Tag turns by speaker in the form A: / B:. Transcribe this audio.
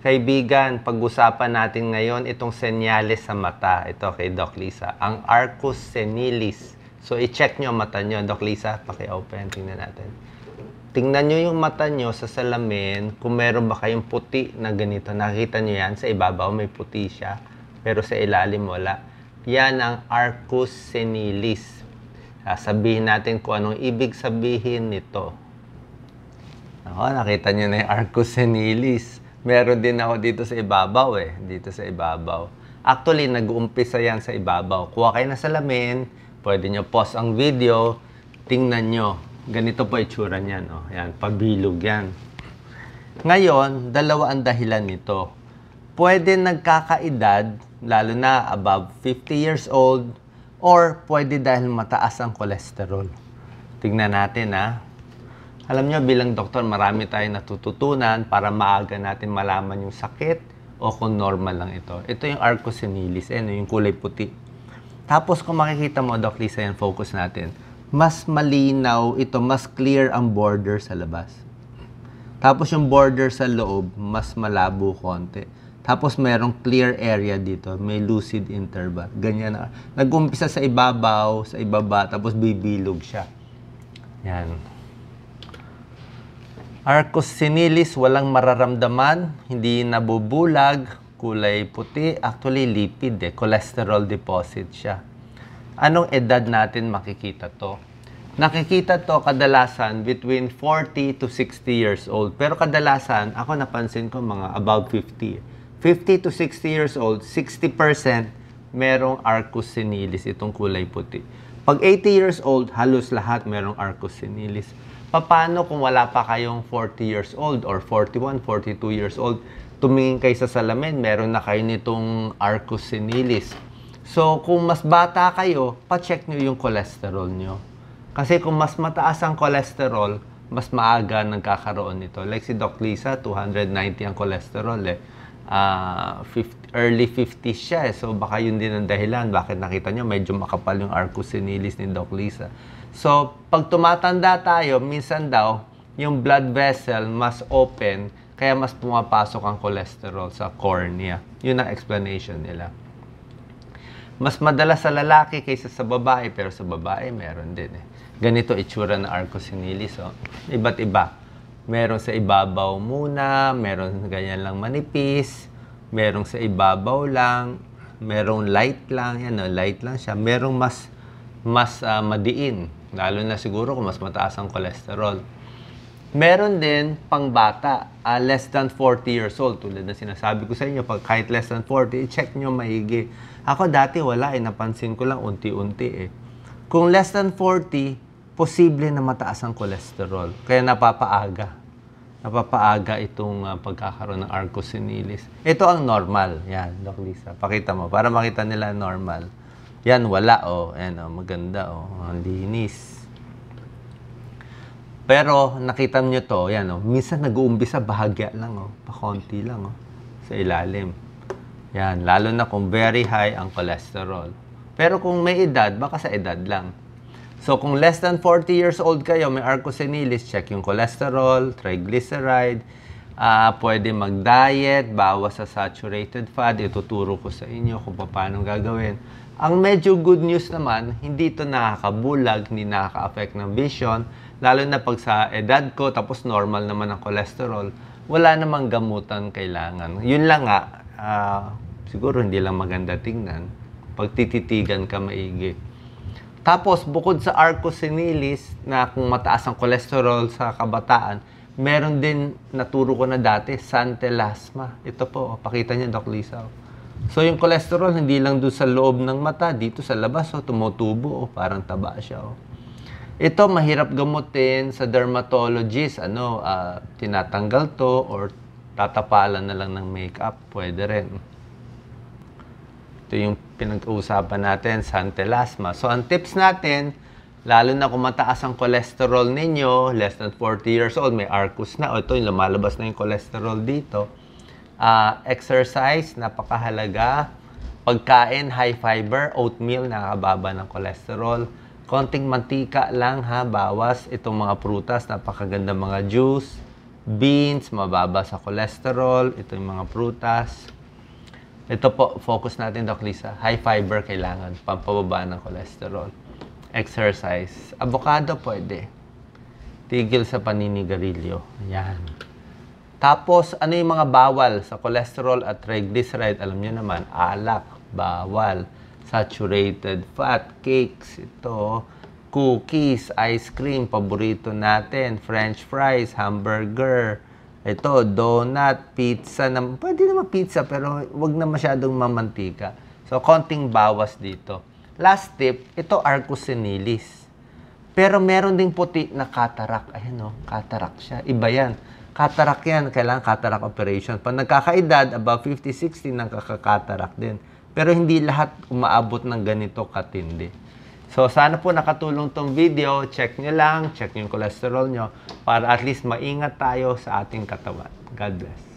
A: Kaibigan, pag-usapan natin ngayon itong senyales sa mata. Ito kay Doc Lisa. Ang arcus senilis. So, i-check nyo ang mata nyo. Doc Lisa, paki-open. Tingnan natin. Tingnan nyo yung mata nyo sa salamin. Kung meron ba kayong puti na ganito. Nakikita nyo yan. Sa ibabaw may puti siya. Pero sa ilalim wala. Yan ang arcus senilis. Sabihin natin kung anong ibig sabihin nito. Nakita nyo na yung arcus senilis. Meron din ako dito sa ibabaw Dito sa ibabaw. Actually, nag-uumpisa yan sa ibabaw. Kuha kayo na salamin. Pwede nyo pause ang video. Tingnan nyo. Ganito po itsura niyan. Yan, pabilog yan. Ngayon, dalawa ang dahilan nito. Pwede nagkakaedad, lalo na above 50 years old, or pwede dahil mataas ang kolesterol. Tingnan natin Alam nyo, bilang doktor, marami tayong natututunan para maaga natin malaman yung sakit o kung normal lang ito. Ito yung arcus senilis, yung kulay puti. Tapos kung makikita mo, Doc Lisa, yan, focus natin. Mas malinaw ito, mas clear ang border sa labas. Tapos yung border sa loob, mas malabo konti. Tapos merong clear area dito, may lucid interval. Ganyan na. Nag-umpisa sa ibabaw, sa ibaba, tapos bibilog siya. Yan. Arcus senilis, walang mararamdaman, hindi nabubulag, kulay puti, actually lipid cholesterol deposit siya. Anong edad natin makikita to? Nakikita to kadalasan between 40 to 60 years old. Pero kadalasan, ako napansin ko mga about 50. 50 to 60 years old, 60% merong arcus senilis, itong kulay puti. Pag 80 years old, halos lahat merong arcus senilis. Paano kung wala pa kayong 40 years old or 41, 42 years old? Tumingin kayo sa salamin, meron na kayo nitong arcus senilis. So, kung mas bata kayo, pa-check nyo yung cholesterol nyo. Kasi kung mas mataas ang cholesterol, mas maaga nagkakaroon nito. Like si Doc Lisa, 290 ang cholesterol early 50s siya So, baka yun din ang dahilan. Bakit nakita nyo, medyo makapal yung arcus senilis ni Doc Lisa. So, pag tumatanda tayo, minsan daw, yung blood vessel mas open, kaya mas pumapasok ang cholesterol sa cornea. Yun ang explanation nila. Mas madalas sa lalaki kaysa sa babae, pero sa babae, meron din Ganito itsura ng arcus senilis. Iba't iba. Meron sa ibabaw muna, meron ganyan lang manipis, merong sa ibabaw lang, merong light lang, light lang siya. Merong mas madiin, lalo na siguro kung mas mataas ang cholesterol. Meron din pang bata, less than 40 years old. Tulad na sinasabi ko sa inyo, pag kahit less than 40, check nyo maigi. Ako dati wala napansin ko lang unti-unti Kung less than 40, posible na mataas ang cholesterol. Kaya napapaaga itong pagkakaroon ng arcus senilis. Ito ang normal. Yan, Doc Lisa. Pakita mo, para makita nila normal. Yan, wala, maganda, ang linis. Pero, nakita nyo to, minsan nag-uumpisa bahagya lang, pakonti lang, sa ilalim. Yan, lalo na kung very high ang cholesterol. Pero kung may edad, baka sa edad lang. So, kung less than 40 years old kayo, may arcus senilis, check yung cholesterol, triglyceride, pwede mag-diet, bawas sa saturated fat, ituturo ko sa inyo kung paano gagawin. Ang medyo good news naman, hindi ito nakakabulag, hindi nakaka-affect ng vision, lalo na pag sa edad ko, tapos normal naman ang cholesterol, wala namang gamutan kailangan. Yun lang siguro hindi lang maganda tingnan, pag tititigan ka maigi. Tapos, bukod sa arcus senilis, na kung mataas ang cholesterol sa kabataan, meron din, naturo ko na dati, santelasma. Ito po, pakita niyo, Doc Lisa. So, yung cholesterol, hindi lang doon sa loob ng mata, dito sa labas, tumutubo, parang taba siya. Ito, mahirap gamutin sa dermatologist, tinatanggal to, or tatapalan na lang ng makeup, pwede rin. Ito yung pinag-uusapan natin, santelasma. So, ang tips natin, lalo na kung mataas ang cholesterol ninyo, less than 40 years old, may arcus na, ito yung lumalabas na yung cholesterol dito. Exercise, napakahalaga. Pagkain, high fiber, oatmeal, nakakababa ng cholesterol. Konting mantika lang bawas. Itong mga prutas, napakaganda mga juice. Beans, mababa sa cholesterol. Ito yung mga prutas. Ito po, focus natin, Doc Lisa. High fiber kailangan, pampababa ng cholesterol. Exercise. Avocado pwede. Tigil sa paninigarilyo. Ayan. Tapos, ano yung mga bawal sa cholesterol at triglyceride? Alam niyo naman, alak, bawal. Saturated fat, cakes, ito, cookies, ice cream, paborito natin, french fries, hamburger, ito, donut, pizza, pwede naman pizza pero wag na masyadong mamantika. So, konting bawas dito. Last tip, ito Arcus senilis. Pero meron ding puti na cataract. Ayan o, cataract siya. Iba yan. Cataract yan, kailangan cataract operation. Pag nagkakaedad, about 50, 60, nagkaka-cataract din. Pero hindi lahat umaabot ng ganito katindi. So, sana po nakatulong tong video. Check nyo lang, check nyo yung cholesterol nyo para at least maingat tayo sa ating katawan. God bless.